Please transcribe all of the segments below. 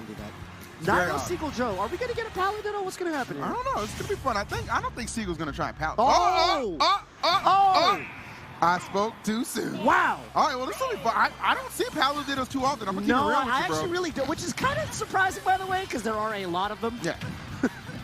fun to do that. Nairo, Seagull, Joe. Are we going to get a Palutena? What's going to happen here? I don't know. It's going to be fun. I don't think Seagull's going to try and Palutena. Oh! I spoke too soon. Wow. All right, well, this will be fun. I don't see Palutenas too often. I'm going to keep it real with you, I bro. actually really do, which is kind of surprising, by the way, because there are a lot of them. Yeah.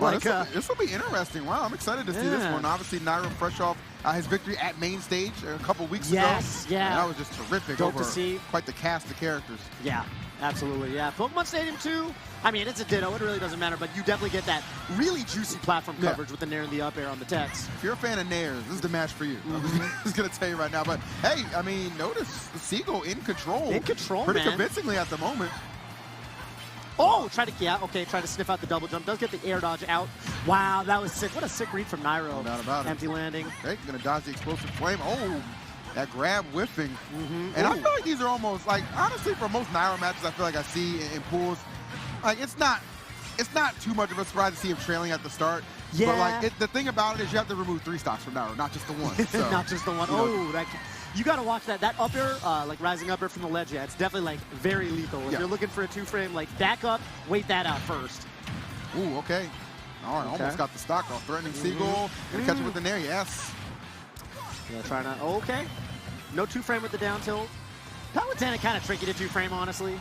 Like, this will be interesting. Wow, I'm excited to see this one. Obviously, Nairo fresh off his victory at main stage a couple weeks ago. Yes, yeah. And that was just terrific. Dope to see. Quite the cast of characters. Yeah, absolutely, yeah. Pokemon Stadium 2, I mean, it's a ditto. It really doesn't matter, but you definitely get that really juicy platform coverage with the Nair and the up air on the text. If you're a fan of Nairs, this is the match for you. I'm just going to tell you right now. But, hey, I mean, notice the Seagull in control. In control, Pretty convincingly at the moment. Oh, try to sniff out the double jump. Does get the air dodge out. Wow, that was sick. What a sick read from Nairo. No doubt about it. Empty landing. Okay, going to dodge the explosive flame. Oh, that grab whiffing. And I feel like these are almost, like, honestly, for most Nairo matches I feel like I see in pools, like, it's not too much of a surprise to see him trailing at the start. Yeah. But, like, the thing about it is you have to remove 3 stocks from Nairo, not just the one. So, not just the one. You got to watch that. That up air, like rising up air from the ledge, it's definitely like very lethal. If you're looking for a 2-frame, like back up, wait that out first. Ooh, okay. All right, almost got the stock off. Threatening Seagull. Gonna catch it with the Nair, yes. Yeah, trying to, okay. No 2-frame with the down tilt. Palutena kind of tricky to 2-frame, honestly.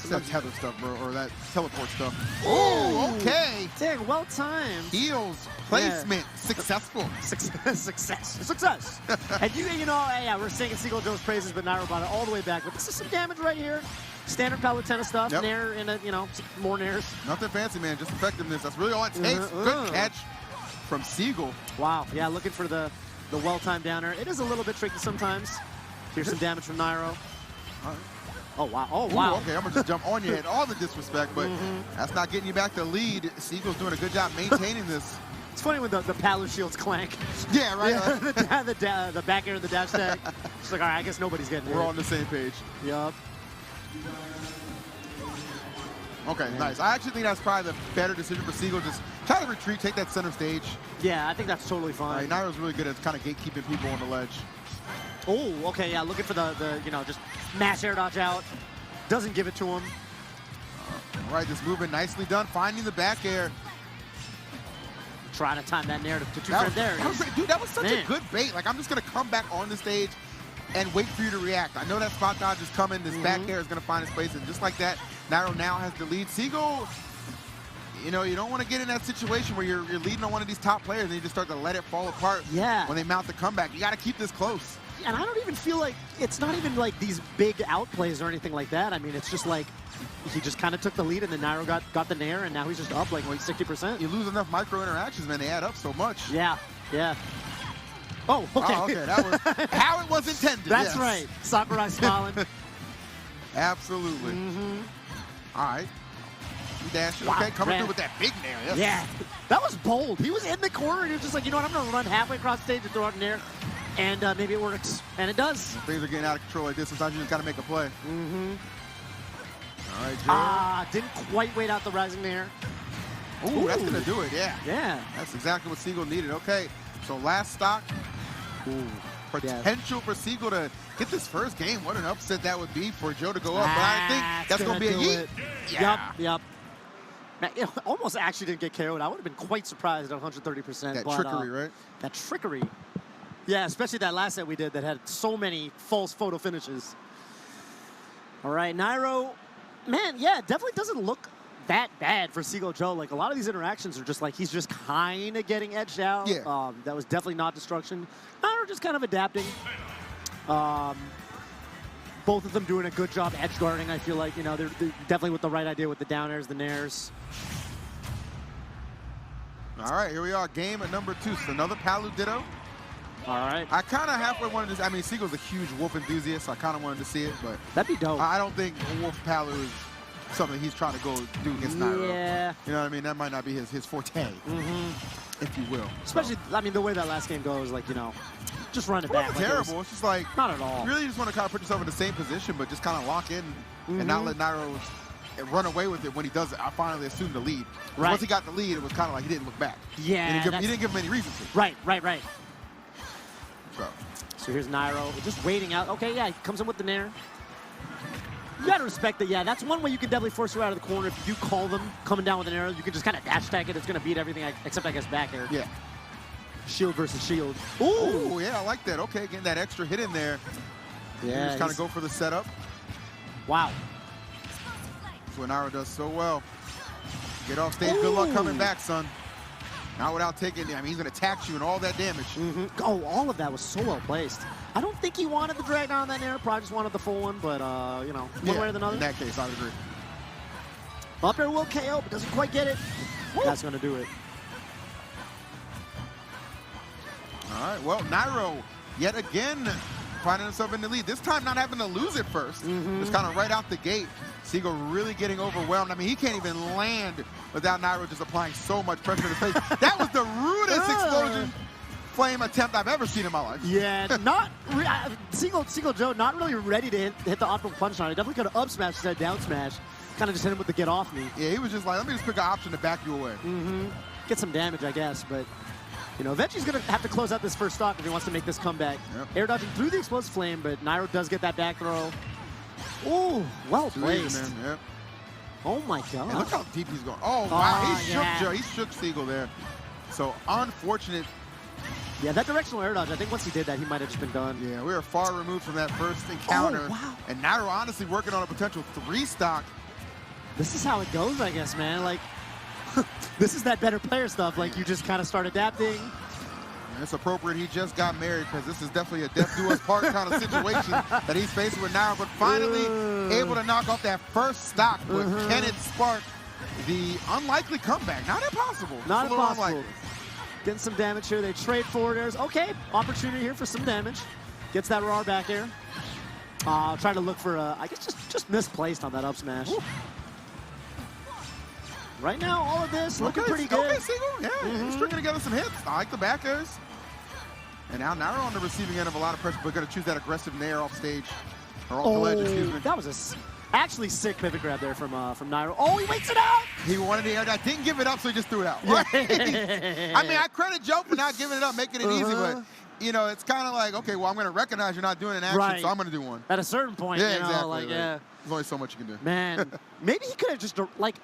That tether stuff, bro, or that teleport stuff. Oh, okay. Dang, well timed. Heels, placement, successful. Success. And you know, yeah, we're singing Seagull Joe's praises, but Nairo brought it all the way back. But this is some damage right here. Standard Palutena stuff, Nair and more Nairs. Nothing fancy, man, just effectiveness. That's really all it takes. Good catch from Seagull. Wow, yeah, looking for the well-timed downer. It is a little bit tricky sometimes. Here's some damage from Nairo. Oh, wow. Oh, wow. Ooh, okay, I'm going to just jump on you at all the disrespect, but that's not getting you back to lead. Seagull's doing a good job maintaining this. It's funny when the Palu shields clank. Yeah, right. Yeah, the back air of the dash tag. It's like, all right, I guess nobody's getting hit. We're on the same page. Yup. Okay, nice. I actually think that's probably the better decision for Seagull. Just try to retreat, take that center stage. Yeah, I think that's totally fine. Nairo's really good at kind of gatekeeping people on the ledge. Oh, okay, yeah, looking for the just mash air dodge out. Doesn't give it to him. All right, this movement nicely done. Finding the back air. Trying to time that narrative to 2-frame there. Dude, that was such a good bait. Like, I'm just going to come back on the stage and wait for you to react. I know that spot dodge is coming. This back air is going to find its place. And just like that, Nairo now has the lead. Seagull, you know, you don't want to get in that situation where you're leading on one of these top players and you just start to let it fall apart when they mount the comeback. You got to keep this close. And I don't even feel like, it's not even like these big outplays or anything like that. I mean, it's just like, he just kind of took the lead and then Nairo got the Nair and now he's just up like 60%. You lose enough micro interactions, man, they add up so much. Yeah, yeah. Oh, okay. Oh, okay, that was how it was intended. That's right. Sakurai smiling. Absolutely. All right. Dash. Okay, coming through with that big Nair. Yes. Yeah. That was bold. He was in the corner and he was just like, you know what, I'm going to run halfway across the stage and throw out an air. And maybe it works. And it does. When things are getting out of control like this, sometimes you just got to make a play. All right, Joe. Didn't quite wait out the rising Nair. Ooh, that's going to do it, yeah. Yeah. That's exactly what Seagull needed. Okay, so last stock. Ooh. Potential for Seagull to get this first game. What an upset that would be for Joe to go up. But I think that's going to be a yeet. Yeah. Yep. Man, it almost actually didn't get KO'd. I would have been quite surprised at 130%. That trickery, right? That trickery. Yeah, especially that last set we did that had so many false photo finishes. All right, Nairo, man, yeah, definitely doesn't look that bad for Seagull Joe. Like, a lot of these interactions are just like, he's just kind of getting edged out. Yeah. That was definitely not destruction. Nairo just kind of adapting. Both of them doing a good job edge guarding, I feel like. You know, they're definitely with the right idea with the down airs, the nairs. All right, here we are, game at number 2. So another Palu Ditto. All right. I kind of halfway wanted to, I mean, Seagull's a huge Wolf enthusiast, so I kind of wanted to see it, but that'd be dope. I don't think Wolf Palu is something he's trying to go do against Nairo. Yeah. You know what I mean? That might not be his forte, if you will. Especially, I mean, the way that last game goes, like, you know, just run it back. It's terrible. It's just like, not at all. You really just want to kind of put yourself in the same position, but just kind of lock in and not let Nairo run away with it when he does it. I finally assumed the lead. Right. Once he got the lead, it was kind of like he didn't look back. Yeah. He didn't give him any reason to. Right. So here's Nairo just waiting out. Okay, yeah, he comes in with the Nair. You gotta respect that. Yeah, that's one way you can definitely force her out of the corner. If you call them coming down with an arrow, you can just kind of dash attack it. It's gonna beat everything except, I guess, back air. Yeah. Shield versus shield. Ooh, yeah, I like that. Okay, getting that extra hit in there. Yeah. Just kind of go for the setup. Wow. That's what Nairo does so well. Get off stage. Good luck coming back, son. Not without taking, I mean, he's going to tax you and all that damage. Oh, all of that was so well placed. I don't think he wanted the drag down on that air. Probably just wanted the full one, but, you know, one way or another. In that case, I would agree. Up air will KO, but doesn't quite get it. Woo. That's going to do it. All right, well, Nairo, yet again, finding himself in the lead. This time not having to lose it first. Just kind of right out the gate. Seagull really getting overwhelmed. I mean, he can't even land without Nairo just applying so much pressure to the face. That was the rudest explosion flame attempt I've ever seen in my life. Yeah, Seagull Joe not really ready to hit the optimal punch on it. Definitely could have up smashed instead of down smash. Kind of just hit him with the get off me. Yeah, he was just like, let me just pick an option to back you away. Get some damage, I guess, but you know, eventually he's going to have to close out this first stock if he wants to make this comeback. Air dodging through the explosive flame, but Nairo does get that back throw. Ooh, well placed. Yep. Oh my God. And look how deep he's going. Oh, wow. He shook Seagull there. So unfortunate. Yeah, that directional air dodge, I think once he did that, he might have just been done. Yeah, we were far removed from that first encounter. Oh, wow. And Nairo honestly working on a potential 3 stock. This is how it goes, I guess, man. Like, this is that better player stuff. Like, you just kind of start adapting. And it's appropriate he just got married because this is definitely a death do us part kind of situation that he's facing with Nairo. But finally able to knock off that first stock. But can it spark the unlikely comeback? Not impossible. Not impossible. Getting some damage here. They trade forward airs. Okay, opportunity here for some damage. Gets that raw back air. Trying to look for, I guess, just misplaced on that up smash. Ooh. Right now, all of this looking pretty good. Okay, Seagull, yeah, he's stringing together some hits. I like the back airs. And now Nairo on the receiving end of a lot of pressure, but going to choose that aggressive Nair off stage. Or off the ledge, excuse me. That was actually sick pivot grab there from Nairo. Oh, he waits it out! He wanted the air dodge, didn't give it up, so he just threw it out. Right? I mean, I credit Joe for not giving it up, making it easy, but you know, it's kind of like, okay, well, I'm going to recognize you're not doing an action, so I'm going to do one. At a certain point, yeah, you know, exactly, like, There's only so much you can do. Man, maybe he could have just, like,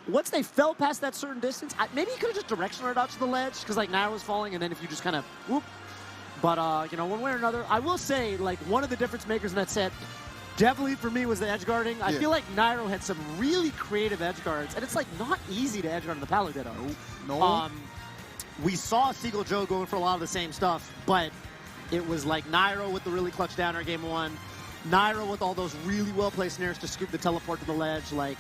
once they fell past that certain distance, maybe he could have just directional out to the ledge, because, like, Nairo was falling, and then if you just kind of, whoop. But, you know, one way or another, I will say, like, one of the difference makers in that set, definitely for me, was the edge guarding. I feel like Nairo had some really creative edge guards, and it's, like, not easy to edge guard on the Palutena. No. We saw Seagull Joe going for a lot of the same stuff, but it was like Nairo with the really clutch downer game 1, Nairo with all those really well-placed snares to scoop the teleport to the ledge. Like,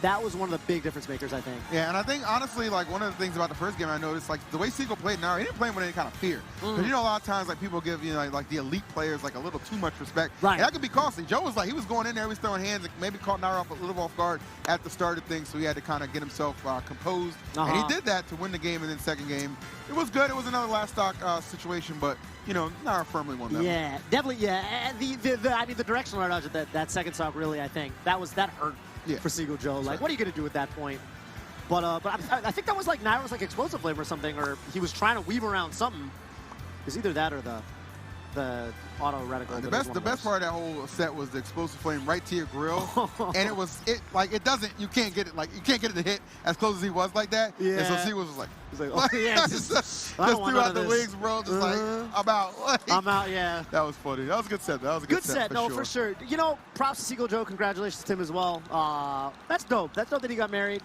that was one of the big difference makers, I think. Yeah, and I think, honestly, like, one of the things about the first game I noticed, like, the way Seagull played Nairo, he didn't play him with any kind of fear. Because, you know, a lot of times, like, people give, you know, like the elite players, like, a little too much respect. Right. And that could be costly. Joe was like, he was going in there, he was throwing hands, like, maybe caught Nairo off a little off guard at the start of things, so he had to kind of get himself composed. And he did that to win the game, and then second game, it was good. It was another last stock situation, but, you know, Nairo firmly won that one. Definitely, I mean, the directional dodge of that second stock, really, I think, that hurt. For Seagull Joe. Like, what are you going to do at that point? But I think that was like Nairo's like explosive flame or something, or he was trying to weave around something. It's either that or the auto reticle. The best part of that whole set was the explosive flame right to your grill, and you can't get it to hit as close as he was like that. Yeah. And so Seagull was like, just threw out the wings, bro. Just like, I'm out. I'm out. Yeah. That was funny. That was a good set. That was a good set. For sure. You know, props to Seagull Joe. Congratulations to him as well. That's dope. That's dope that he got married.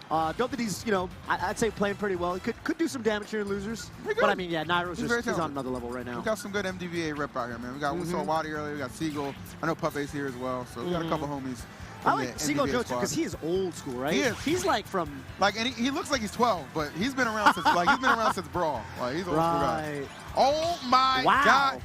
Dope that he's, you know, I'd say playing pretty well. He could do some damage here in losers. But I mean, yeah, Nairo's he's on another level right now. We got some good MDVA rep out here, man. We saw Waddy earlier. We got Seagull. I know Puppet's here as well. So we got a couple homies. I like Seagull Joe too because he is old school, right? He is. He's like from and he looks like he's 12, but he's been around since since Brawl. Like, he's old school guy. Oh my God.